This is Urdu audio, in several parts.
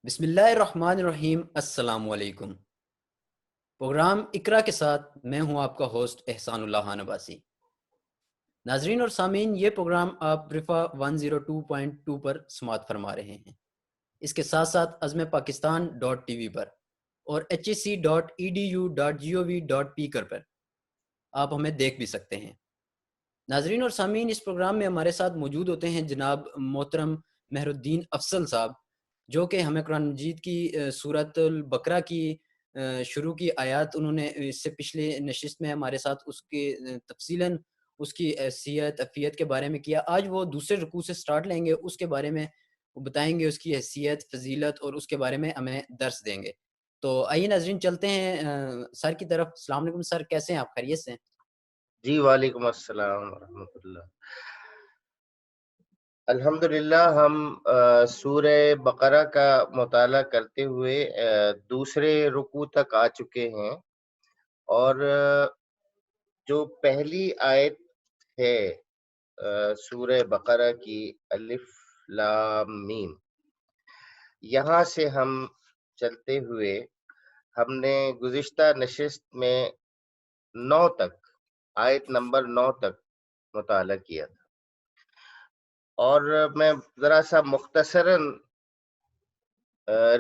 بسم اللہ الرحمن الرحیم۔ السلام علیکم۔ پروگرام اقرا کے ساتھ میں ہوں آپ کا ہوسٹ احسان اللہ خان عباسی۔ ناظرین اور سامعین، یہ پروگرام آپ رفا 102.2 پر سماعت فرما رہے ہیں۔ اس کے ساتھ ساتھ عزم پاکستان ڈاٹ ٹی وی پر اور hec.edu.gov.pkr پر آپ ہمیں دیکھ بھی سکتے ہیں۔ ناظرین اور سامعین، اس پروگرام میں ہمارے ساتھ موجود ہوتے ہیں جناب محترم مہر الدین افضل صاحب، جو کہ ہمیں قرآن مجید کی سورۃ البقرہ کی شروع کی آیات انہوں نے اس سے پچھلے نشست میں ہمارے ساتھ اس کے تفصیلاً اس کی حیثیت افیت کے بارے میں کیا۔ آج وہ دوسرے رکوع سے سٹارٹ لیں گے، اس کے بارے میں وہ بتائیں گے، اس کی حیثیت، فضیلت اور اس کے بارے میں ہمیں درس دیں گے۔ تو آئیے ناظرین چلتے ہیں سر کی طرف۔ السلام علیکم سر، کیسے ہیں آپ؟ خیریت سے ہیں؟ جی وعلیکم السلام ورحمۃ اللہ۔ الحمدللہ ہم سورہ بقرہ کا مطالعہ کرتے ہوئے دوسرے رکوع تک آ چکے ہیں، اور جو پہلی آیت ہے سورہ بقرہ کی، الف لام میم، یہاں سے ہم چلتے ہوئے ہم نے گزشتہ نشست میں 9 تک، آیت نمبر 9 تک مطالعہ کیا تھا، اور میں ذرا سا مختصراً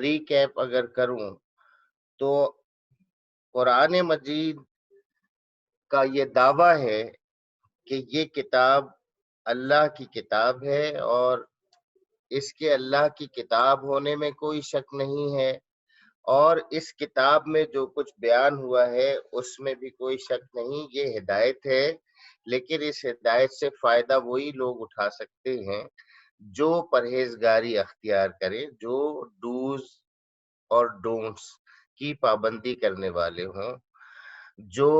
ریکیپ اگر کروں تو قرآن مجید کا یہ دعویٰ ہے کہ یہ کتاب اللہ کی کتاب ہے، اور اس کے اللہ کی کتاب ہونے میں کوئی شک نہیں ہے، اور اس کتاب میں جو کچھ بیان ہوا ہے اس میں بھی کوئی شک نہیں، یہ ہدایت ہے۔ لیکن اس ہدایت سے فائدہ وہی لوگ اٹھا سکتے ہیں جو پرہیزگاری اختیار کرے، جو ڈوز اور ڈونٹس کی پابندی کرنے والے ہوں، جو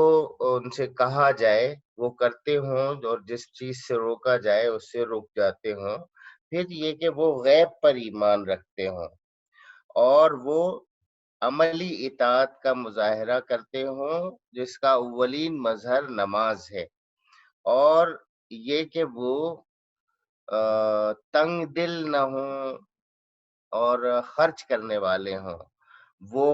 ان سے کہا جائے وہ کرتے ہوں، اور جس چیز سے روکا جائے اس سے رک جاتے ہوں۔ پھر یہ کہ وہ غیب پر ایمان رکھتے ہوں، اور وہ عملی اطاعت کا مظاہرہ کرتے ہوں، جس کا اولین مظہر نماز ہے، اور یہ کہ وہ تنگ دل نہ ہوں اور خرچ کرنے والے ہوں، وہ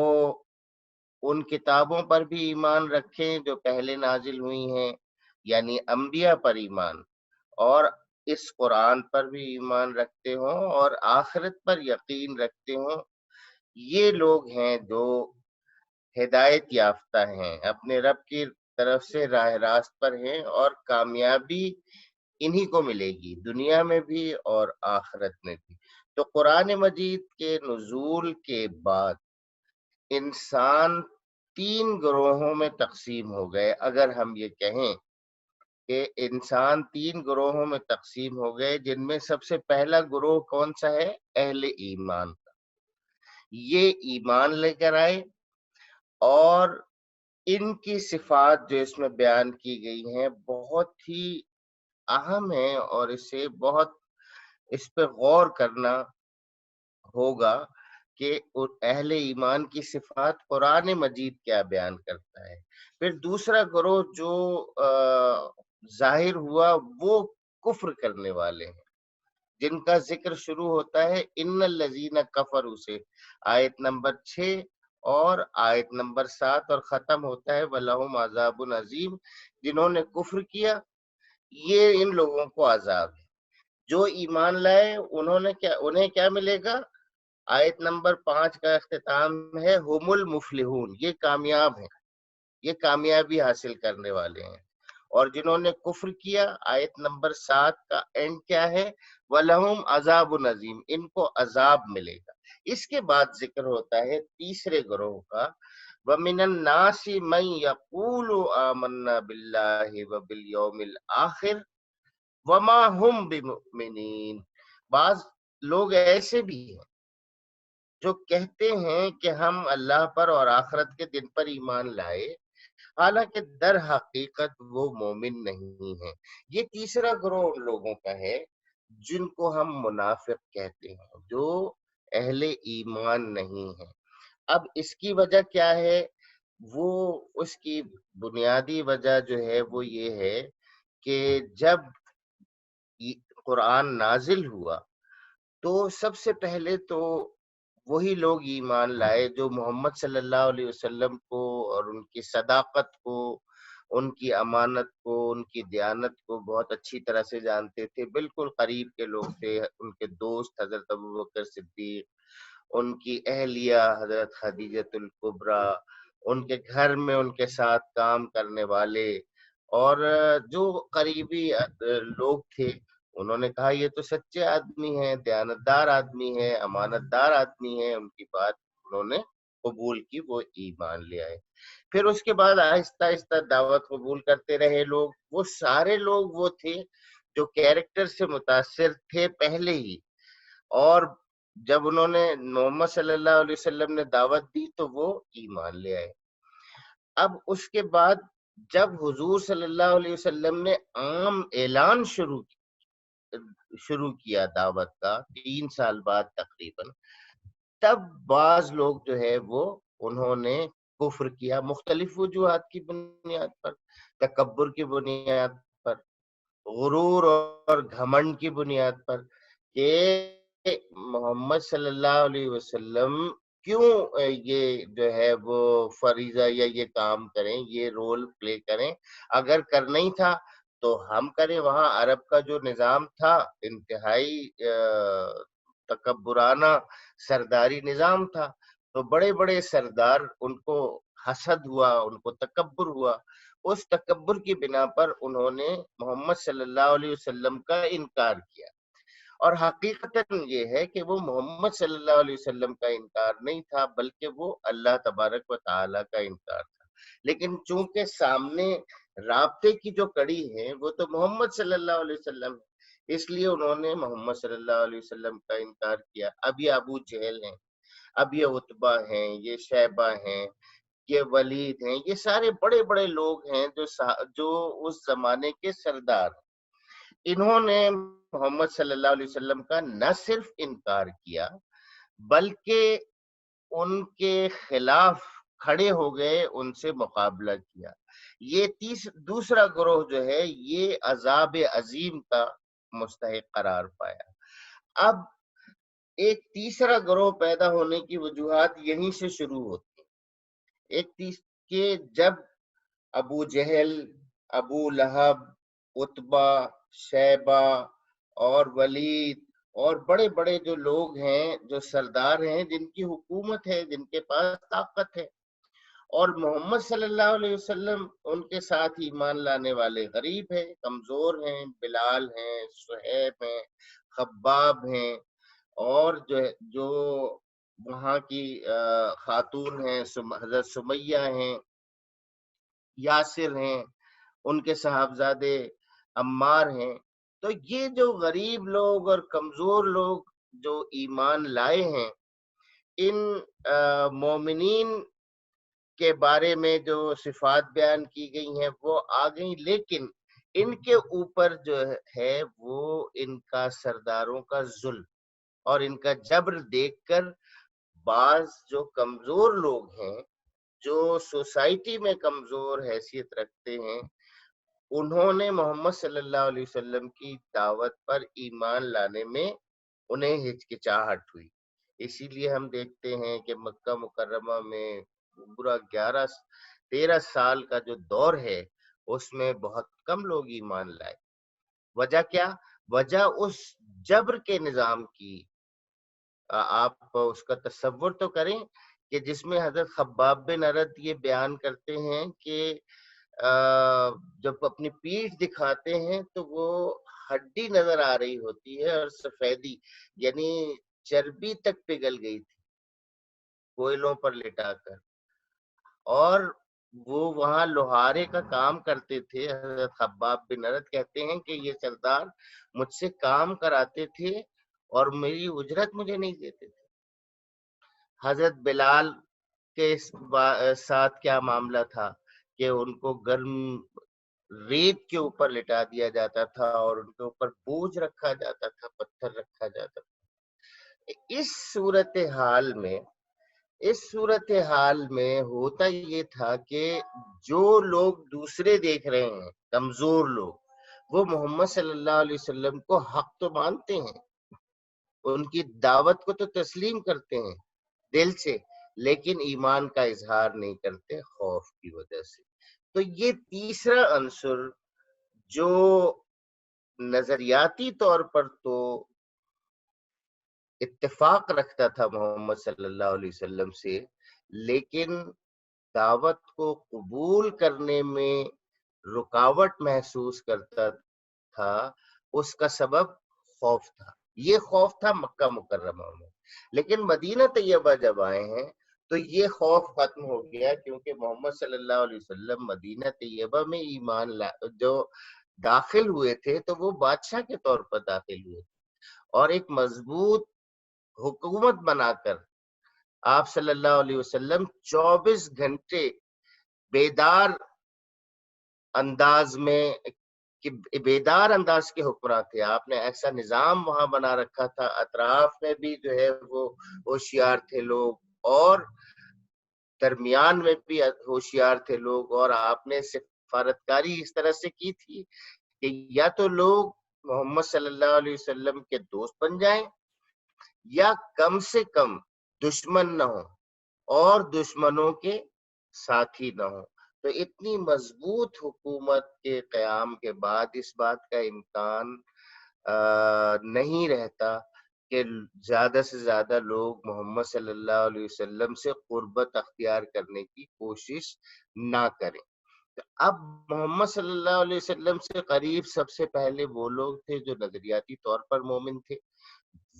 ان کتابوں پر بھی ایمان رکھیں جو پہلے نازل ہوئی ہیں، یعنی انبیاء پر ایمان، اور اس قرآن پر بھی ایمان رکھتے ہوں، اور آخرت پر یقین رکھتے ہوں۔ یہ لوگ ہیں جو ہدایت یافتہ ہیں، اپنے رب کی طرف سے راہ راست پر ہیں، اور کامیابی انہی کو ملے گی، دنیا میں بھی اور آخرت میں بھی۔ تو قرآن مجید کے نزول کے بعد انسان 3 گروہوں میں تقسیم ہو گئے۔ اگر ہم یہ کہیں کہ انسان 3 گروہوں میں تقسیم ہو گئے، جن میں سب سے پہلا گروہ کون سا ہے؟ اہل ایمان کا۔ یہ ایمان لے کر آئے، اور ان کی صفات جو اس میں بیان کی گئی ہیں بہت ہی اہم ہیں، اور اس پہ غور کرنا ہوگا کہ اہل ایمان کی صفات قرآن مجید کیا بیان کرتا ہے۔ پھر دوسرا گروہ جو ظاہر ہوا وہ کفر کرنے والے ہیں، جن کا ذکر شروع ہوتا ہے ان الذین کفروا سے، آیت نمبر 6 اور آیت نمبر 7، اور ختم ہوتا ہے وَلَهُمْ عَذَابٌ عَظِيمٌ۔ جنہوں نے کفر کیا، یہ ان لوگوں کو عذاب ہے۔ جو ایمان لائے انہیں کیا ملے گا؟ آیت نمبر 5 کا اختتام ہے ہم المفلحون، یہ کامیاب ہیں، یہ کامیابی حاصل کرنے والے ہیں۔ اور جنہوں نے کفر کیا، آیت نمبر 7 کا اینڈ کیا ہے؟ وَلَهُمْ عَذَابٌ عَظِيمٌ، ان کو عذاب ملے گا۔ اس کے بعد ذکر ہوتا ہے تیسرے گروہ کا، وَمِنَ النَّاسِ مَن يَقُولُ آمَنَّا بِاللَّهِ وَبِالْيَوْمِ الْآخِرِ وَمَا هُمْ بِمُؤْمِنِينَ۔ بعض لوگ ایسے بھی ہیں جو کہتے ہیں کہ ہم اللہ پر اور آخرت کے دن پر ایمان لائے، حالانکہ در حقیقت وہ مومن نہیں ہیں۔ یہ تیسرا گروہ ان لوگوں کا ہے جن کو ہم منافق کہتے ہیں، جو اہل ایمان نہیں ہیں۔ اب اس کی وجہ کیا ہے؟ وہ اس کی بنیادی وجہ جو ہے وہ یہ ہے کہ جب قرآن نازل ہوا تو سب سے پہلے تو وہی لوگ ایمان لائے جو محمد صلی اللہ علیہ وسلم کو اور ان کی صداقت کو، ان کی امانت کو، ان کی دیانت کو بہت اچھی طرح سے جانتے تھے، بالکل قریب کے لوگ تھے، ان کے دوست حضرت ابوبکر صدیق، ان کی اہلیہ حضرت خدیجۃ الکبریٰ، ان کے گھر میں ان کے ساتھ کام کرنے والے اور جو قریبی لوگ تھے، انہوں نے کہا یہ تو سچے آدمی ہیں، دیانتدار آدمی ہیں، امانت دار آدمی ہیں، ان کی بات انہوں نے قبول کی، وہ ایمان لے آئے۔ پھر اس کے بعد آہستہ آہستہ دعوت قبول کرتے رہے لوگ، وہ سارے لوگ وہ تھے جو کیریکٹر سے متاثر تھے پہلے ہی، اور جب انہوں نے محمد صلی اللہ علیہ وسلم نے دعوت دی تو وہ ایمان لے آئے۔ اب اس کے بعد جب حضور صلی اللہ علیہ وسلم نے عام اعلان شروع کیا دعوت کا 3 سال بعد تقریباً، تب بعض لوگ جو ہے وہ انہوں نے کفر کیا، مختلف وجوہات کی بنیاد پر، تکبر کی بنیاد پر، غرور اور گھمنڈ کی بنیاد پر، کہ محمد صلی اللہ علیہ وسلم کیوں یہ جو ہے وہ فریضہ یا یہ کام کریں، یہ رول پلے کریں، اگر کرنا ہی تھا تو ہم کریں۔ وہاں عرب کا جو نظام تھا انتہائی تکبرانہ سرداری نظام تھا، تو بڑے بڑے سردار ان کو حسد ہوا، ان کو تکبر ہوا، اس تکبر کی بنا پر انہوں نے محمد صلی اللہ علیہ وسلم کا انکار کیا۔ اور حقیقتاً یہ ہے کہ وہ محمد صلی اللہ علیہ وسلم کا انکار نہیں تھا، بلکہ وہ اللہ تبارک و تعالی کا انکار تھا، لیکن چونکہ سامنے رابطے کی جو کڑی ہے وہ تو محمد صلی اللہ علیہ وسلم ہے، اس لیے انہوں نے محمد صلی اللہ علیہ وسلم کا انکار کیا۔ اب یہ ابو جہل ہیں، اب یہ عتبہ ہیں، یہ شیبہ ہیں، یہ ولید ہیں، یہ سارے بڑے بڑے لوگ ہیں جو اس زمانے کے سردار ہیں۔ انہوں نے محمد صلی اللہ علیہ وسلم کا نہ صرف انکار کیا بلکہ ان کے خلاف کھڑے ہو گئے، ان سے مقابلہ کیا۔ یہ دوسرا گروہ جو ہے یہ عذاب عظیم کا مستحق قرار پایا۔ اب ایک تیسرا گروہ پیدا ہونے کی وجوہات یہیں سے شروع ہوتی ہیں۔ کہ جب ابو جہل، ابو لہب، عتبہ، شیبہ اور ولید اور بڑے بڑے جو لوگ ہیں، جو سردار ہیں، جن کی حکومت ہے، جن کے پاس طاقت ہے، اور محمد صلی اللہ علیہ وسلم ان کے ساتھ ایمان لانے والے غریب ہیں، کمزور ہیں، بلال ہیں، صہیب ہیں، خباب ہیں، اور جو وہاں کی خاتون ہیں، حضرت سمیہ ہیں، یاسر ہیں، ان کے صاحبزادے عمار ہیں۔ تو یہ جو غریب لوگ اور کمزور لوگ جو ایمان لائے ہیں، ان مومنین کے بارے میں جو صفات بیان کی گئی ہیں وہ آ گئیں، لیکن ان کے اوپر جو ہے وہ ان کا سرداروں کا ظلم اور ان کا جبر دیکھ کر بعض جو کمزور لوگ ہیں، جو سوسائٹی میں کمزور حیثیت رکھتے ہیں، انہوں نے محمد صلی اللہ علیہ وسلم کی دعوت پر ایمان لانے میں انہیں ہچکچاہٹ ہوئی۔ اسی لیے ہم دیکھتے ہیں کہ مکہ مکرمہ میں پورا 13 سال کا جو دور ہے اس میں بہت کم لوگ ایمان لائے۔ وجہ کیا؟ وجہ اس جبر کے نظام کی۔ آپ اس کا تصور تو کریں کہ جس میں حضرت خباب بن ارد یہ بیان کرتے ہیں کہ جب اپنی پیٹھ دکھاتے ہیں تو وہ ہڈی نظر آ رہی ہوتی ہے اور سفیدی، یعنی چربی تک پگھل گئی تھی کوئلوں پر لٹا کر، اور وہ وہاں لوہارے کا کام کرتے تھے۔ حضرت خباب بن ارد کہتے ہیں کہ یہ سردار مجھ سے کام کراتے تھے اور میری اجرت مجھے نہیں دیتے تھے۔ حضرت بلال کے ساتھ کیا معاملہ تھا کہ ان کو گرم ریت کے اوپر لٹا دیا جاتا تھا اور ان کے اوپر بوجھ رکھا جاتا تھا، پتھر رکھا جاتا تھا۔ اس صورتحال میں ہوتا یہ تھا کہ جو لوگ دوسرے دیکھ رہے ہیں، کمزور لوگ، وہ محمد صلی اللہ علیہ وسلم کو حق تو مانتے ہیں، ان کی دعوت کو تو تسلیم کرتے ہیں، دل سے، لیکن ایمان کا اظہار نہیں کرتے خوف کی وجہ سے۔ تو یہ تیسرا عنصر جو نظریاتی طور پر تو اتفاق رکھتا تھا محمد صلی اللہ علیہ وسلم سے، لیکن دعوت کو قبول کرنے میں رکاوٹ محسوس کرتا تھا، اس کا سبب خوف تھا۔ یہ خوف تھا مکہ مکرمہ میں، لیکن مدینہ طیبہ جب آئے ہیں تو یہ خوف ختم ہو گیا، کیونکہ محمد صلی اللہ علیہ وسلم مدینہ طیبہ میں جو داخل ہوئے تھے تو وہ بادشاہ کے طور پر داخل ہوئے اور ایک مضبوط حکومت بنا کر آپ صلی اللہ علیہ وسلم 24 گھنٹے بیدار انداز میں بیدار انداز کے حکمراں تھے۔ آپ نے ایسا نظام وہاں بنا رکھا تھا، اطراف میں بھی جو ہے وہ ہوشیار تھے لوگ، اور درمیان میں بھی ہوشیار تھے لوگ، اور آپ نے سفارتکاری اس طرح سے کی تھی کہ یا تو لوگ محمد صلی اللہ علیہ وسلم کے دوست بن جائیں یا کم سے کم دشمن نہ ہوں اور دشمنوں کے ساتھی نہ ہوں۔ تو اتنی مضبوط حکومت کے قیام کے بعد اس بات کا امکان نہیں رہتا کہ زیادہ سے زیادہ لوگ محمد صلی اللہ علیہ وسلم سے قربت اختیار کرنے کی کوشش نہ کریں۔ اب محمد صلی اللہ علیہ وسلم سے قریب سب سے پہلے وہ لوگ تھے جو نظریاتی طور پر مومن تھے،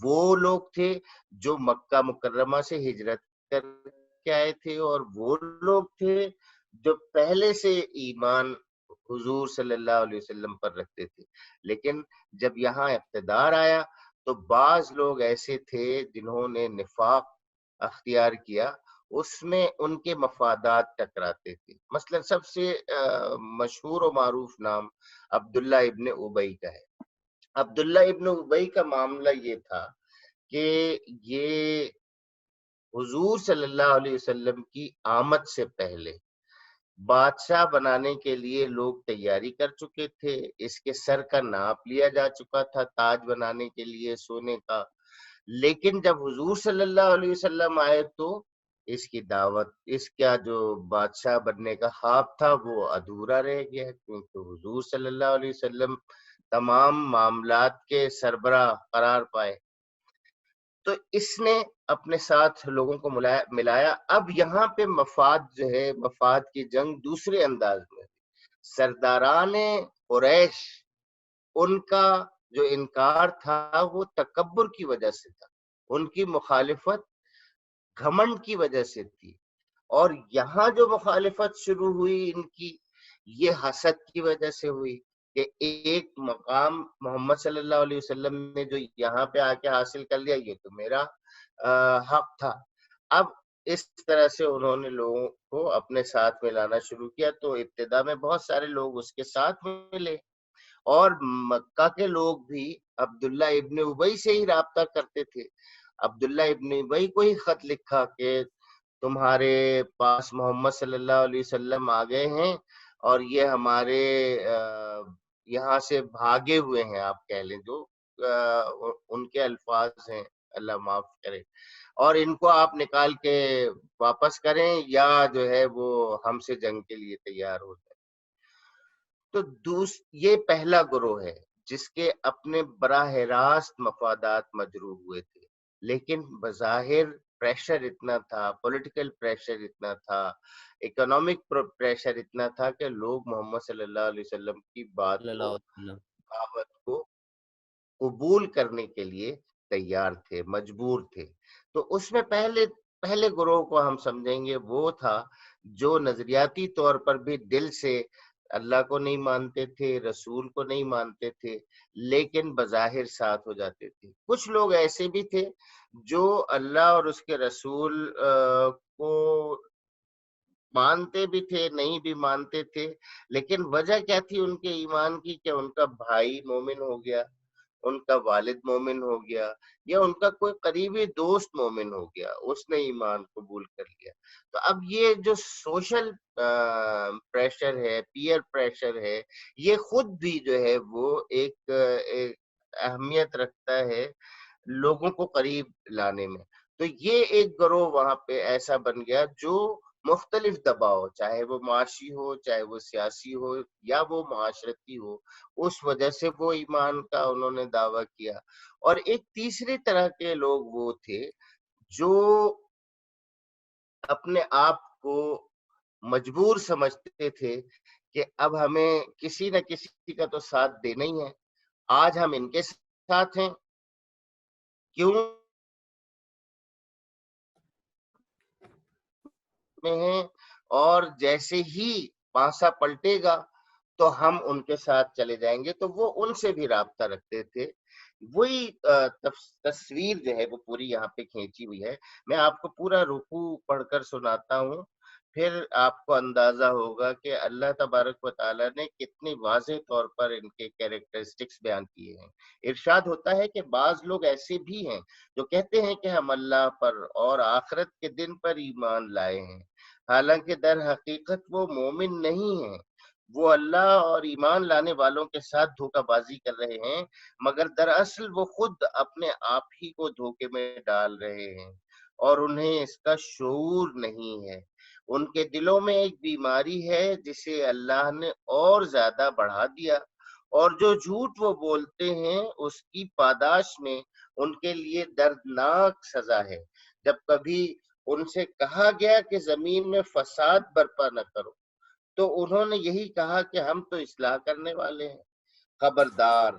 وہ لوگ تھے جو مکہ مکرمہ سے ہجرت کر کے آئے تھے، اور وہ لوگ تھے جو پہلے سے ایمان حضور صلی اللہ علیہ وسلم پر رکھتے تھے۔ لیکن جب یہاں اقتدار آیا تو بعض لوگ ایسے تھے جنہوں نے نفاق اختیار کیا، اس میں ان کے مفادات ٹکراتے تھے۔ مثلا سب سے مشہور و معروف نام عبداللہ ابن ابی کا ہے۔ عبداللہ ابن ابی کا معاملہ یہ تھا کہ یہ حضور صلی اللہ علیہ وسلم کی آمد سے پہلے بادشاہ بنانے کے لیے لوگ تیاری کر چکے تھے، اس کے سر کا ناپ لیا جا چکا تھا تاج بنانے کے لیے سونے کا، لیکن جب حضور صلی اللہ علیہ وسلم آئے تو اس کی دعوت، اس کا جو بادشاہ بننے کا خواب تھا وہ ادھورا رہ گیا، کیونکہ حضور صلی اللہ علیہ وسلم تمام معاملات کے سربراہ قرار پائے۔ تو اس نے اپنے ساتھ لوگوں کو ملایا۔ اب یہاں پہ مفاد جو ہے، مفاد کی جنگ دوسرے انداز میں، سرداران قریش ان کا جو انکار تھا وہ تکبر کی وجہ سے تھا، ان کی مخالفت گھمنڈ کی وجہ سے تھی، اور یہاں جو مخالفت شروع ہوئی ان کی، یہ حسد کی وجہ سے ہوئی کہ ایک مقام محمد صلی اللہ علیہ وسلم نے جو یہاں پہ آ کے حاصل کر لیا، یہ تو میرا حق تھا۔ اب اس طرح سے انہوں نے لوگوں کو اپنے ساتھ ملانا شروع کیا، تو ابتدا میں بہت سارے لوگ اس کے ساتھ ملے، اور مکہ کے لوگ بھی عبداللہ ابن ابی سے ہی رابطہ کرتے تھے۔ عبداللہ ابن ابی کو ہی خط لکھا کہ تمہارے پاس محمد صلی اللہ علیہ وسلم آ گئے ہیں، اور یہ ہمارے یہاں سے بھاگے ہوئے ہیں، آپ کہہ لیں، جو ان کے الفاظ ہیں، اللہ معاف کرے، اور ان کو آپ نکال کے واپس کریں یا جو ہے وہ ہم سے جنگ کے لیے تیار ہو جائیں۔ تو یہ پہلا گروہ ہے جس کے اپنے براہ راست مفادات مجروح ہوئے تھے، لیکن بظاہر پریشر اتنا تھا، پولیٹیکل پریشر اتنا تھا، اکنامک پریشر اتنا تھا کہ لوگ محمد صلی اللہ علیہ وسلم کی بات صلی اللہ کو، علیہ وسلم۔ دعوت کو قبول کرنے کے لیے تیار تھے، مجبور تھے۔ تو اس میں پہلے گروہ کو ہم سمجھیں گے وہ تھا جو نظریاتی طور پر بھی دل سے اللہ کو نہیں مانتے تھے، رسول کو نہیں مانتے تھے، لیکن بظاہر ساتھ ہو جاتے تھے۔ کچھ لوگ ایسے بھی تھے جو اللہ اور اس کے رسول کو مانتے بھی تھے، نہیں بھی مانتے تھے، لیکن وجہ کیا تھی ان کے ایمان کی؟ کہ ان کا بھائی مومن ہو گیا، ان کا والد مومن ہو گیا، یا ان کا کوئی قریبی دوست مومن ہو گیا، اس نے ایمان قبول کر لیا۔ تو اب یہ جو سوشل پریشر ہے، پیئر پریشر ہے، یہ خود بھی جو ہے وہ ایک اہمیت رکھتا ہے لوگوں کو قریب لانے میں۔ تو یہ ایک گروہ وہاں پہ ایسا بن گیا جو مختلف دباؤ، چاہے وہ معاشی ہو، چاہے وہ سیاسی ہو، یا وہ معاشرتی ہو، اس وجہ سے وہ ایمان کا انہوں نے دعویٰ کیا۔ اور ایک تیسری طرح کے لوگ وہ تھے جو اپنے آپ کو مجبور سمجھتے تھے کہ اب ہمیں کسی نہ کسی کا تو ساتھ دینا ہی ہے، آج ہم ان کے ساتھ ہیں، کیوں میں ہیں، اور جیسے ہی پانسا پلٹے گا تو ہم ان کے ساتھ چلے جائیں گے۔ تو وہ ان سے بھی رابطہ رکھتے تھے۔ وہی تصویر جو ہے وہ پوری یہاں پہ کھینچی ہوئی ہے۔ میں آپ کو پورا رکوع پڑھ کر سناتا ہوں، پھر آپ کو اندازہ ہوگا کہ اللہ تبارک و تعالیٰ نے کتنی واضح طور پر ان کے کیریکٹرسٹکس بیان کیے ہیں۔ ارشاد ہوتا ہے کہ بعض لوگ ایسے بھی ہیں جو کہتے ہیں کہ ہم اللہ پر اور آخرت کے دن پر ایمان لائے ہیں، حالانکہ در حقیقت وہ مومن نہیں ہیں۔ وہ اللہ اور ایمان لانے والوں کے ساتھ دھوکہ بازی کر رہے ہیں، مگر دراصل وہ خود اپنے آپ ہی کو دھوکے میں ڈال رہے ہیں اور انہیں اس کا شعور نہیں ہے۔ ان کے دلوں میں ایک بیماری ہے جسے اللہ نے اور زیادہ بڑھا دیا، اور جو جھوٹ وہ بولتے ہیں اس کی پاداش میں ان کے لیے دردناک سزا ہے۔ جب کبھی ان سے کہا گیا کہ زمین میں فساد برپا نہ کرو تو انہوں نے یہی کہا کہ ہم تو اصلاح کرنے والے ہیں۔ خبردار،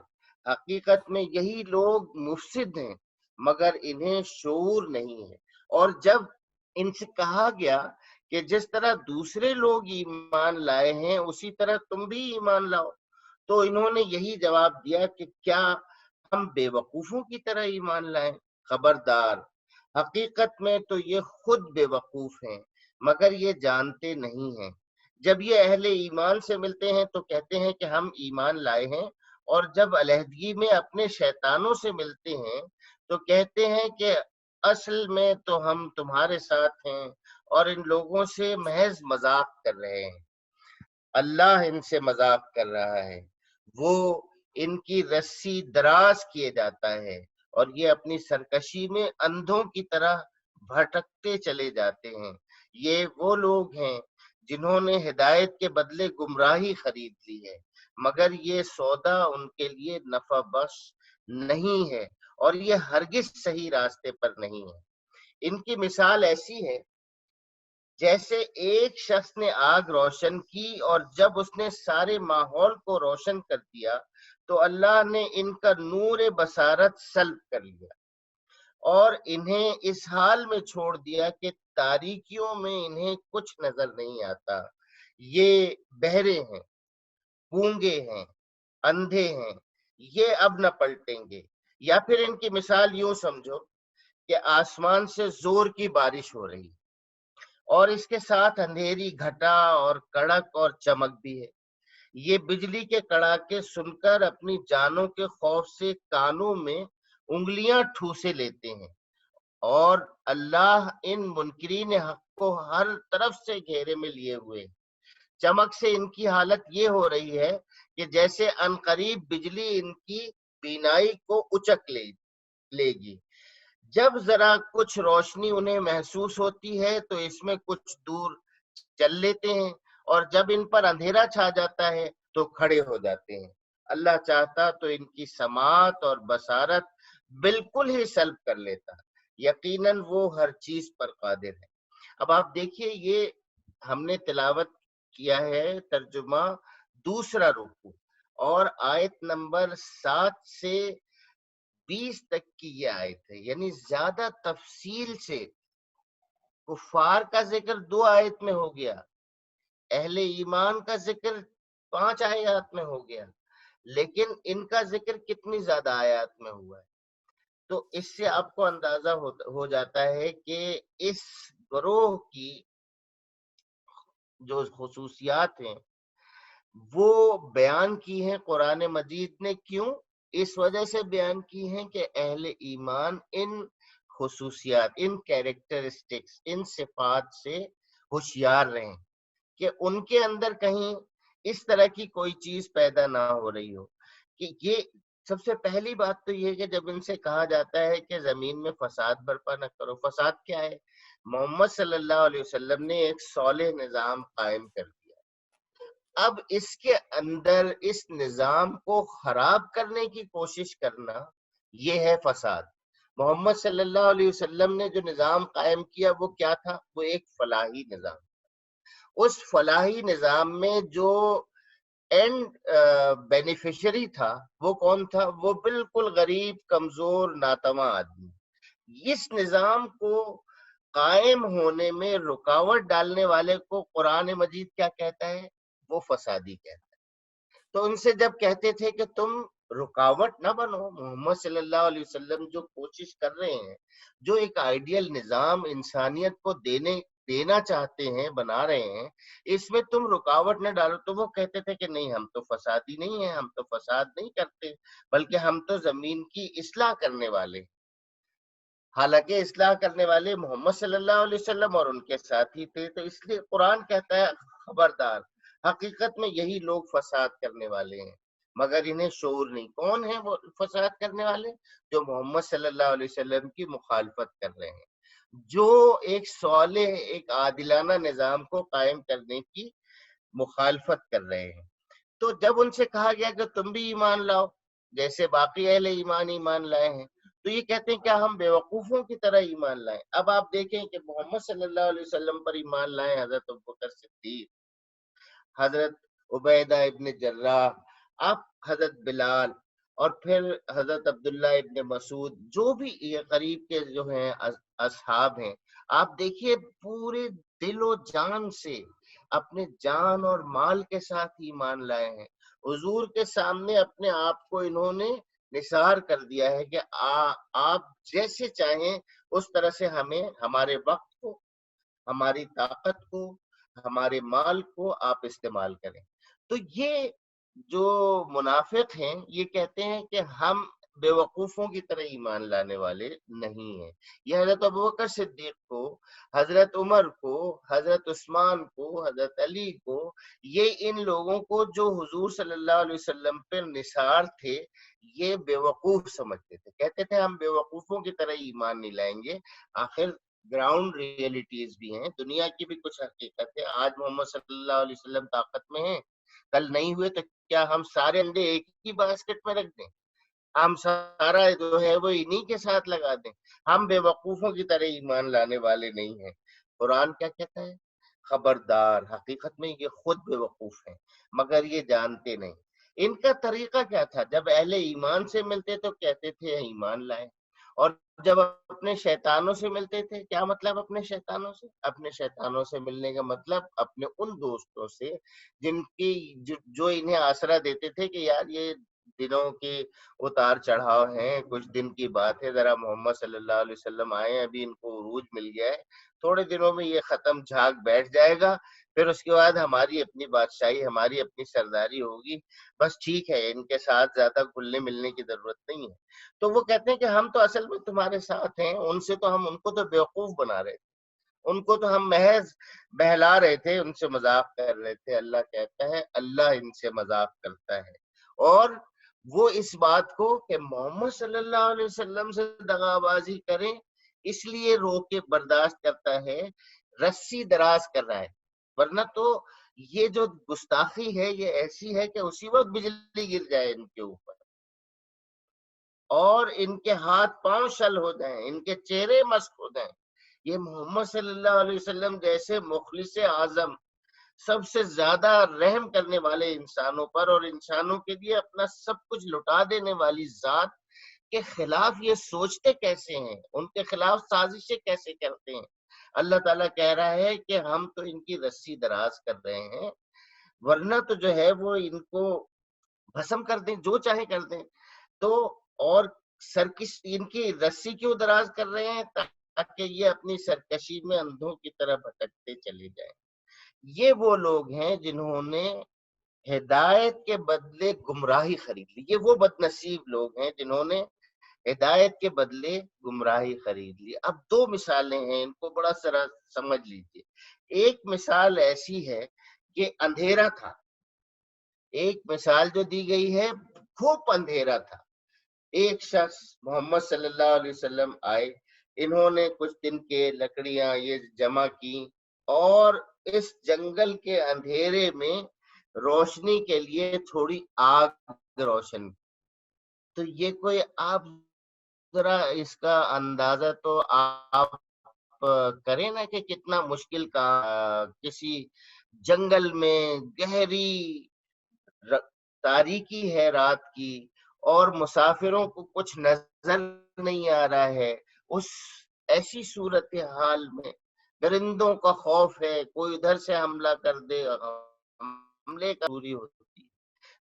حقیقت میں یہی لوگ مفسد ہیں مگر انہیں شعور نہیں ہے۔ اور جب ان سے کہا گیا کہ جس طرح دوسرے لوگ ایمان لائے ہیں اسی طرح تم بھی ایمان لاؤ، تو انہوں نے یہی جواب دیا کہ کیا ہم بے وقوفوں کی طرح ایمان لائیں؟ خبردار، حقیقت میں تو یہ خود بے وقوف ہیں مگر یہ جانتے نہیں ہیں۔ جب یہ اہل ایمان سے ملتے ہیں تو کہتے ہیں کہ ہم ایمان لائے ہیں، اور جب علیحدگی میں اپنے شیطانوں سے ملتے ہیں تو کہتے ہیں کہ اصل میں تو ہم تمہارے ساتھ ہیں اور ان لوگوں سے محض مذاق کر رہے ہیں۔ اللہ ان سے مذاق کر رہا ہے، وہ ان کی رسی دراز کیے جاتا ہے اور یہ اپنی سرکشی میں اندھوں کی طرح بھٹکتے چلے جاتے ہیں۔ یہ وہ لوگ ہیں جنہوں نے ہدایت کے بدلے گمراہی خرید لی ہے، مگر یہ سودا ان کے لیے نفع بخش نہیں ہے اور یہ ہرگز صحیح راستے پر نہیں ہے۔ ان کی مثال ایسی ہے جیسے ایک شخص نے آگ روشن کی اور جب اس نے سارے ماحول کو روشن کر دیا تو اللہ نے ان کا نور بصارت سلب کر لیا اور انہیں اس حال میں چھوڑ دیا کہ تاریکیوں میں انہیں کچھ نظر نہیں آتا۔ یہ بہرے ہیں، گونگے ہیں، اندھے ہیں، یہ اب نہ پلٹیں گے۔ یا پھر ان کی مثال یوں سمجھو کہ آسمان سے زور کی بارش ہو رہی اور اس کے ساتھ اندھیری گھٹا اور کڑک اور چمک بھی ہے۔ یہ بجلی کے کڑاکے سن کر اپنی جانوں کے خوف سے کانوں میں انگلیاں ٹھوسے لیتے ہیں، اور اللہ ان منکرین حق کو ہر طرف سے گھیرے میں لیے ہوئے۔ چمک سے ان کی حالت یہ ہو رہی ہے کہ جیسے عنقریب بجلی ان کی بینائی کو اچک لے گی۔ جب ذرا کچھ روشنی انہیں محسوس ہوتی ہے تو اس میں کچھ دور چل لیتے ہیں، اور جب ان پر اندھیرا چھا جاتا ہے تو کھڑے ہو جاتے ہیں۔ اللہ چاہتا تو ان کی سماعت اور بصارت بالکل ہی سلب کر لیتا، یقیناً وہ ہر چیز پر قادر ہے۔ اب آپ دیکھیے، یہ ہم نے تلاوت کیا ہے ترجمہ دوسرا رکوع، اور آیت نمبر 7 سے 20 تک کی یہ آیت ہے، یعنی زیادہ تفصیل سے کفار کا ذکر 2 آیت میں ہو گیا، اہل ایمان کا ذکر 5 آیات میں ہو گیا، لیکن ان کا ذکر کتنی زیادہ آیات میں ہوا ہے۔ تو اس سے آپ کو اندازہ ہو جاتا ہے کہ اس گروہ کی جو خصوصیات ہیں وہ بیان کی ہیں قرآن مجید نے۔ کیوں؟ اس وجہ سے بیان کی ہیں کہ اہل ایمان ان خصوصیات، ان کیریکٹرسٹکس، ان صفات سے ہوشیار رہیں کہ ان کے اندر کہیں اس طرح کی کوئی چیز پیدا نہ ہو رہی ہو کہ یہ سب سے پہلی بات تو یہ کہ جب ان سے کہا جاتا ہے کہ زمین میں فساد برپا نہ کرو، فساد کیا ہے؟ محمد صلی اللہ علیہ وسلم نے ایک صالح نظام قائم کر دیا، اب اس کے اندر اس نظام کو خراب کرنے کی کوشش کرنا، یہ ہے فساد۔ محمد صلی اللہ علیہ وسلم نے جو نظام قائم کیا وہ کیا تھا؟ وہ ایک فلاحی نظام۔ اس فلاحی نظام میں جو اینڈ بینیفیشری تھا وہ کون تھا؟ وہ بالکل غریب، کمزور، ناتواں آدمی۔ اس نظام کو قائم ہونے میں رکاوٹ ڈالنے والے کو قرآن مجید کیا کہتا ہے؟ وہ فسادی کہتا ہے۔ تو ان سے جب کہتے تھے کہ تم رکاوٹ نہ بنو، محمد صلی اللہ علیہ وسلم جو کوشش کر رہے ہیں، جو ایک آئیڈیل نظام انسانیت کو دینا چاہتے ہیں، بنا رہے ہیں، اس میں تم رکاوٹ نہ ڈالو، تو وہ کہتے تھے کہ نہیں، ہم تو فسادی نہیں ہیں، ہم تو فساد نہیں کرتے، بلکہ ہم تو زمین کی اصلاح کرنے والے۔ حالانکہ اصلاح کرنے والے محمد صلی اللہ علیہ وسلم اور ان کے ساتھی تھے۔ تو اس لیے قرآن کہتا ہے خبردار، حقیقت میں یہی لوگ فساد کرنے والے ہیں، مگر انہیں شعور نہیں۔ کون ہیں وہ فساد کرنے والے؟ جو محمد صلی اللہ علیہ وسلم کی مخالفت کر رہے ہیں، جو ایک صالح، ایک عادلانہ نظام کو قائم کرنے کی مخالفت کر رہے ہیں۔ تو جب ان سے کہا گیا کہ تم بھی ایمان لاؤ جیسے باقی اہل ایمان لائے ہیں، تو یہ کہتے ہیں کیا ہم بیوقوفوں کی طرح ایمان لائیں؟ اب آپ دیکھیں کہ محمد صلی اللہ علیہ وسلم پر ایمان لائیں حضرت ابوبکر صدیق، حضرت عبیدہ ابن جراح، آپ حضرت بلال، اور پھر حضرت عبداللہ ابن مسعود، جو بھی یہ قریب کے جو ہیں اصحاب ہیں، آپ دیکھیے پورے دل و جان سے، اپنے جان اور مال کے ساتھ ایمان لائے ہیں۔ حضور کے سامنے اپنے آپ کو انہوں نے نثار کر دیا ہے کہ آپ جیسے چاہیں اس طرح سے ہمیں، ہمارے وقت کو، ہماری طاقت کو، ہمارے مال کو آپ استعمال کریں۔ تو یہ جو منافق ہیں یہ کہتے ہیں کہ ہم بیوقوفوں کی طرح ایمان لانے والے نہیں ہیں۔ یہ حضرت ابوبکر صدیق کو، حضرت عمر کو، حضرت عثمان کو، حضرت علی کو، یہ ان لوگوں کو جو حضور صلی اللہ علیہ وسلم پر نثار تھے، یہ بیوقوف سمجھتے تھے، کہتے تھے ہم بیوقوفوں کی طرح ایمان نہیں لائیں گے۔ آخر گراؤنڈ ریئلٹیز بھی ہیں، دنیا کی بھی کچھ حقیقت ہے۔ آج محمد صلی اللہ علیہ وسلم طاقت میں ہیں، کل نہیں ہوئے تو کیا ہم سارے انڈے ایک ہی باسکٹ میں رکھ دیں؟ ہم سارا جو ہے وہ انہی کے ساتھ لگا دیں؟ ہم بے وقوفوں کی طرح ایمان لانے والے نہیں ہیں۔ قرآن کیا کہتا ہے؟ خبردار، حقیقت میں یہ خود بے وقوف ہیں مگر یہ جانتے نہیں۔ ان کا طریقہ کیا تھا؟ جب اہل ایمان سے ملتے تو کہتے تھے ایمان لائے، اور جب اپنے شیطانوں سے ملتے تھے، کیا مطلب اپنے شیطانوں سے؟ اپنے شیطانوں سے ملنے کا مطلب اپنے ان دوستوں سے جن کی جو انہیں آسرا دیتے تھے کہ یار یہ دنوں کے اتار چڑھاؤ ہیں، کچھ دن کی بات ہے، ذرا محمد صلی اللہ علیہ وسلم آئے، ابھی ان کو عروج مل گیا ہے، تھوڑے دنوں میں یہ ختم، جھاگ بیٹھ جائے گا، پھر اس کے بعد ہماری اپنی بادشاہی، ہماری اپنی سرداری ہوگی، بس ٹھیک ہے، ان کے ساتھ زیادہ گھلنے ملنے کی ضرورت نہیں ہے۔ تو وہ کہتے ہیں کہ ہم تو اصل میں تمہارے ساتھ ہیں، ان سے تو ہم ان کو تو بیوقوف بنا رہے تھے، ان کو تو ہم محض بہلا رہے تھے، ان سے مذاق کر رہے تھے۔ اللہ کہتا ہے اللہ ان سے مذاق کرتا ہے، اور وہ اس بات کو کہ محمد صلی اللہ علیہ وسلم سے دغا بازی کریں اس لیے رو کے برداشت کرتا ہے، رسی دراز کر رہا ہے، ورنہ تو یہ جو گستاخی ہے یہ ایسی ہے کہ اسی وقت بجلی گر جائے ان کے اوپر، اور ان کے ہاتھ پاؤں شل ہو جائیں، ان کے چہرے مسک ہو جائیں۔ یہ محمد صلی اللہ علیہ وسلم جیسے مخلص اعظم، سب سے زیادہ رحم کرنے والے انسانوں پر، اور انسانوں کے لیے اپنا سب کچھ لٹا دینے والی ذات کے خلاف یہ سوچتے کیسے ہیں؟ ان کے خلاف سازشیں کیسے کرتے ہیں؟ اللہ تعالیٰ کہہ رہا ہے کہ ہم تو ان کی رسی دراز کر رہے ہیں، ورنہ تو جو ہے وہ ان کو بھسم کر دیں، جو چاہے کر دیں۔ تو اور سرکش ان کی رسی کیوں دراز کر رہے ہیں؟ تاکہ یہ اپنی سرکشی میں اندھوں کی طرح بھٹکتے چلے جائیں۔ یہ وہ لوگ ہیں جنہوں نے ہدایت کے بدلے گمراہی خرید لی، یہ وہ بد نصیب لوگ ہیں جنہوں نے ہدایت کے بدلے گمراہی خرید لی۔ اب دو مثالیں ہیں، ان کو بڑا سرا سمجھ لیجیے۔ ایک مثال ایسی ہے کہ اندھیرا تھا، ایک مثال جو دی گئی ہے خوب اندھیرا تھا، ایک شخص محمد صلی اللہ علیہ وسلم آئے، انہوں نے کچھ دن کے لکڑیاں یہ جمع کی اور اس جنگل کے اندھیرے میں روشنی کے لیے تھوڑی آگ روشن کی۔ تو یہ کوئی آپ ذرا اس کا اندازہ تو آپ کریں نا کہ کتنا مشکل کا کسی جنگل میں گہری تاریکی ہے رات کی، اور مسافروں کو کچھ نظر نہیں آ رہا ہے، اس ایسی صورتحال میں درندوں کا خوف ہے، کوئی ادھر سے حملہ کر دے، حملے کا دوری ہوتی ہے۔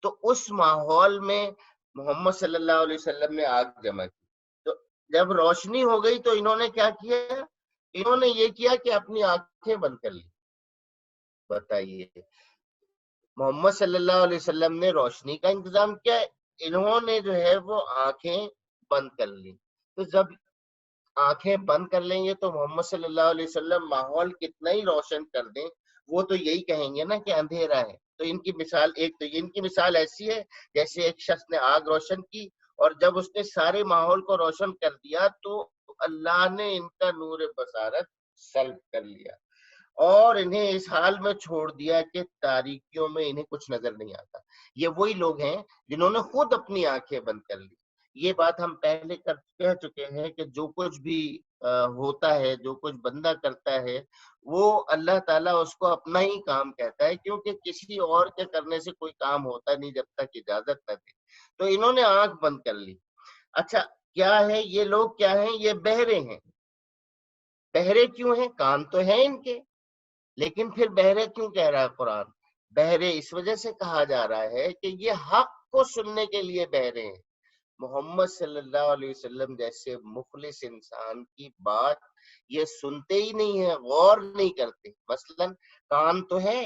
تو اس ماحول میں محمد صلی اللہ علیہ وسلم نے آگ جمع کی۔ تو جب روشنی ہو گئی تو انہوں نے کیا کیا؟ انہوں نے یہ کیا کہ اپنی آنکھیں بند کر لی۔ بتائیے، محمد صلی اللہ علیہ وسلم نے روشنی کا انتظام کیا، انہوں نے جو ہے وہ آنکھیں بند کر لی۔ تو جب آنکھیں بند کر لیں گے تو محمد صلی اللہ علیہ وسلم ماحول کتنا ہی روشن کر دیں، وہ تو یہی کہیں گے نا کہ اندھیرا ہے۔ تو ان کی مثال ان کی مثال ایسی ہے جیسے ایک شخص نے آگ روشن کی، اور جب اس نے سارے ماحول کو روشن کر دیا تو اللہ نے ان کا نور بصارت سلب کر لیا اور انہیں اس حال میں چھوڑ دیا کہ تاریکیوں میں انہیں کچھ نظر نہیں آتا۔ یہ وہی لوگ ہیں جنہوں نے خود اپنی آنکھیں بند کر لی۔ یہ بات ہم پہلے کہہ چکے ہیں کہ جو کچھ بھی ہوتا ہے، جو کچھ بندہ کرتا ہے، وہ اللہ تعالیٰ اس کو اپنا ہی کام کہتا ہے، کیونکہ کسی اور کے کرنے سے کوئی کام ہوتا نہیں جب تک اجازت نہ دے۔ تو انہوں نے آنکھ بند کر لی۔ اچھا، کیا ہے یہ لوگ؟ کیا ہیں یہ؟ بہرے ہیں۔ بہرے کیوں ہیں؟ کان تو ہیں ان کے، لیکن پھر بہرے کیوں کہہ رہا ہے قرآن؟ بہرے اس وجہ سے کہا جا رہا ہے کہ یہ حق کو سننے کے لیے بہرے ہیں۔ محمد صلی اللہ علیہ وسلم جیسے مخلص انسان کی بات یہ سنتے ہی نہیں ہیں، غور نہیں کرتے۔ مثلا کان تو ہے،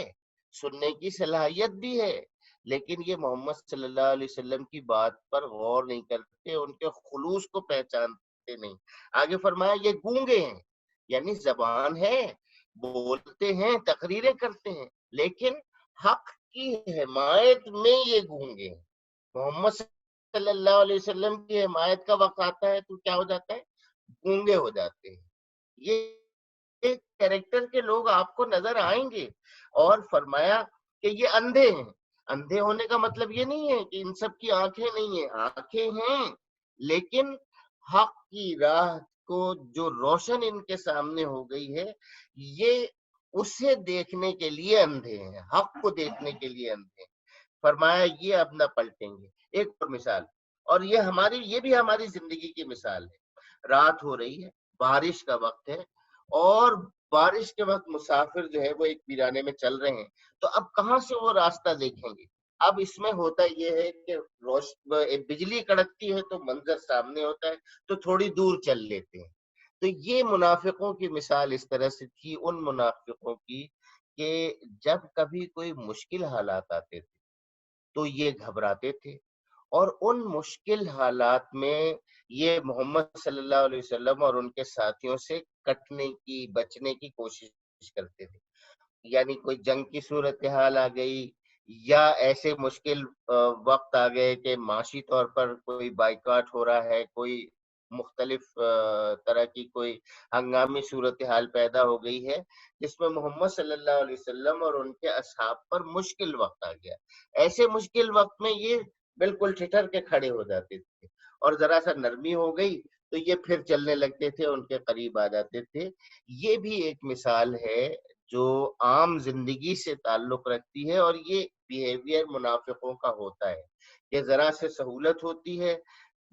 سننے کی صلاحیت بھی ہے، لیکن یہ محمد صلی اللہ علیہ وسلم کی بات پر غور نہیں کرتے، ان کے خلوص کو پہچانتے نہیں۔ آگے فرمایا یہ گونگے ہیں، یعنی زبان ہے، بولتے ہیں، تقریریں کرتے ہیں، لیکن حق کی حمایت میں یہ گونگے ہیں۔ محمد صلی اللہ علیہ وسلم کی حمایت کا وقت آتا ہے تو کیا ہو جاتا ہے؟ گونگے ہو جاتے ہیں۔ یہ کیریکٹر کے لوگ آپ کو نظر آئیں گے۔ اور فرمایا کہ یہ اندھے ہیں۔ اندھے ہونے کا مطلب یہ نہیں ہے کہ ان سب کی آنکھیں نہیں ہیں، آنکھیں ہیں، لیکن حق کی راہ کو جو روشن ان کے سامنے ہو گئی ہے، یہ اسے دیکھنے کے لیے اندھے ہیں، حق کو دیکھنے کے لیے اندھے ہیں۔ فرمایا یہ اب نہ پلٹیں گے۔ ایک اور مثال، اور یہ بھی ہماری زندگی کی مثال ہے۔ رات ہو رہی ہے، بارش کا وقت ہے، اور بارش کے وقت مسافر جو ہے وہ ایک ویرانے میں چل رہے ہیں، تو اب کہاں سے وہ راستہ دیکھیں گے؟ اب اس میں ہوتا یہ ہے کہ بجلی کڑکتی ہے تو منظر سامنے ہوتا ہے تو تھوڑی دور چل لیتے ہیں۔ تو یہ منافقوں کی مثال اس طرح سے تھی، ان منافقوں کی کہ جب کبھی کوئی مشکل حالات آتے تھے تو یہ گھبراتے تھے، اور ان مشکل حالات میں یہ محمد صلی اللہ علیہ وسلم اور ان کے ساتھیوں سے کٹنے کی، بچنے کی کوشش کرتے تھے۔ یعنی کوئی جنگ کی صورتحال آ گئی، یا ایسے مشکل وقت آ گئے کہ معاشی طور پر کوئی بائیکاٹ ہو رہا ہے، کوئی مختلف طرح کی کوئی ہنگامی صورتحال پیدا ہو گئی ہے جس میں محمد صلی اللہ علیہ وسلم اور ان کے اصحاب پر مشکل وقت آ گیا۔ ایسے مشکل وقت میں یہ بالکل ٹھٹر کے کھڑے ہو جاتے تھے، اور ذرا سا نرمی ہو گئی تو یہ پھر چلنے لگتے تھے، ان کے قریب آ جاتے تھے۔ یہ بھی ایک مثال ہے جو عام زندگی سے تعلق رکھتی ہے، اور یہ بیہیویئر منافقوں کا ہوتا ہے کہ ذرا سے سہولت ہوتی ہے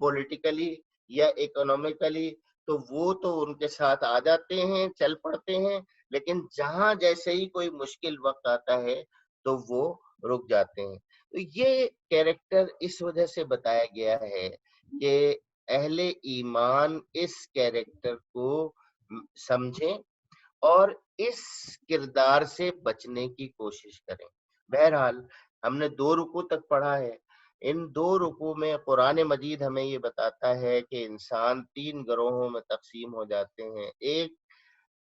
پولیٹیکلی یا اکنومیکلی تو وہ تو ان کے ساتھ آ جاتے ہیں، چل پڑتے ہیں، لیکن جہاں جیسے ہی کوئی مشکل وقت آتا ہے تو وہ رک جاتے ہیں۔ تو یہ کیریکٹر اس وجہ سے بتایا گیا ہے کہ اہل ایمان اس کیریکٹر کو سمجھیں اور اس کردار سے بچنے کی کوشش کریں۔ بہرحال ہم نے 2 رکوع تک پڑھا ہے۔ ان 2 رکوع میں قرآن مجید ہمیں یہ بتاتا ہے کہ انسان 3 گروہوں میں تقسیم ہو جاتے ہیں۔ ایک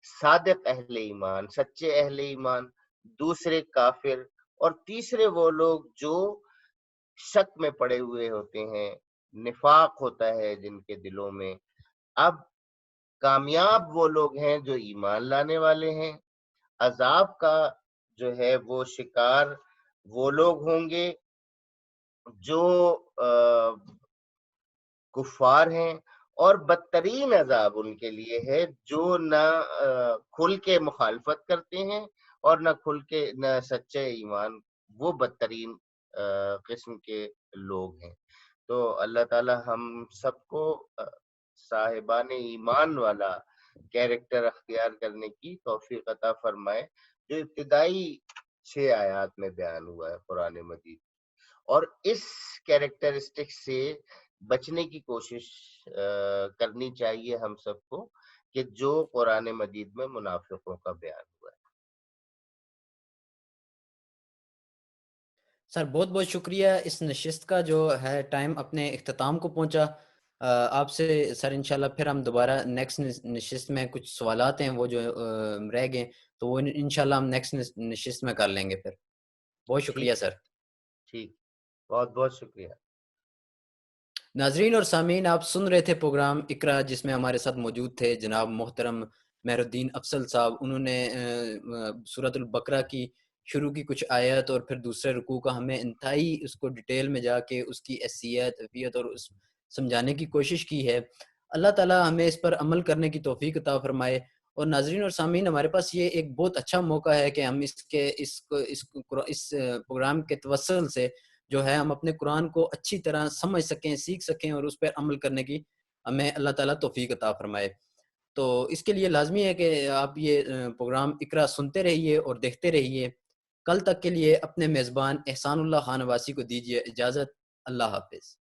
صادق اہل ایمان، سچے اہل ایمان، دوسرے کافر، اور تیسرے وہ لوگ جو شک میں پڑے ہوئے ہوتے ہیں، نفاق ہوتا ہے جن کے دلوں میں۔ اب کامیاب وہ لوگ ہیں جو ایمان لانے والے ہیں، عذاب کا جو ہے وہ شکار وہ لوگ ہوں گے جو کفار ہیں، اور بدترین عذاب ان کے لیے ہے جو نہ کھل کے مخالفت کرتے ہیں اور نہ کھل کے نہ سچے ایمان، وہ بدترین قسم کے لوگ ہیں۔ تو اللہ تعالی ہم سب کو صاحبان ایمان والا کیریکٹر اختیار کرنے کی توفیق عطا فرمائے، جو ابتدائی 6 آیات میں بیان ہوا ہے قرآن مجید، اور اس کیریکٹرسٹک سے بچنے کی کوشش کرنی چاہیے ہم سب کو، کہ جو قرآن مجید میں منافقوں کا بیان ہوا ہے۔ سر بہت بہت شکریہ، اس نشست کا جو ہے ٹائم اپنے اختتام کو پہنچا۔ آپ سے سر انشاءاللہ پھر ہم دوبارہ نیکسٹ نشست میں کچھ سوالات ہیں وہ جو رہ گئے، تو وہ انشاءاللہ ہم نیکسٹ نشست میں کر لیں گے پھر۔ بہت شکریہ ٹھیک ہے، سر۔ ٹھیک، بہت بہت شکریہ۔ ناظرین اور سامعین، آپ سن رہے تھے پروگرام اقرا، جس میں ہمارے ساتھ موجود تھے جناب محترم مہر الدین افضل صاحب۔ انہوں نے سورۃ البقرہ کی شروع کی کچھ آیت اور پھر دوسرے رکوع کا ہمیں انتہائی اس کو ڈیٹیل میں جا کے اس کی حیثیت حیثیت اور اس سمجھانے کی کوشش کی ہے۔ اللہ تعالیٰ ہمیں اس پر عمل کرنے کی توفیق عطا فرمائے۔ اور ناظرین اور سامعین، ہمارے پاس یہ ایک بہت اچھا موقع ہے کہ ہم اس پروگرام کے توسل سے جو ہے ہم اپنے قرآن کو اچھی طرح سمجھ سکیں، سیکھ سکیں، اور اس پر عمل کرنے کی ہمیں اللہ تعالیٰ توفیق عطا فرمائے۔ تو اس کے لیے لازمی ہے کہ آپ یہ پروگرام اقرا سنتے رہیے اور دیکھتے رہیے۔ کل تک کے لیے اپنے میزبان احسان اللہ خان واسی کو دیجیے اجازت۔ اللہ حافظ۔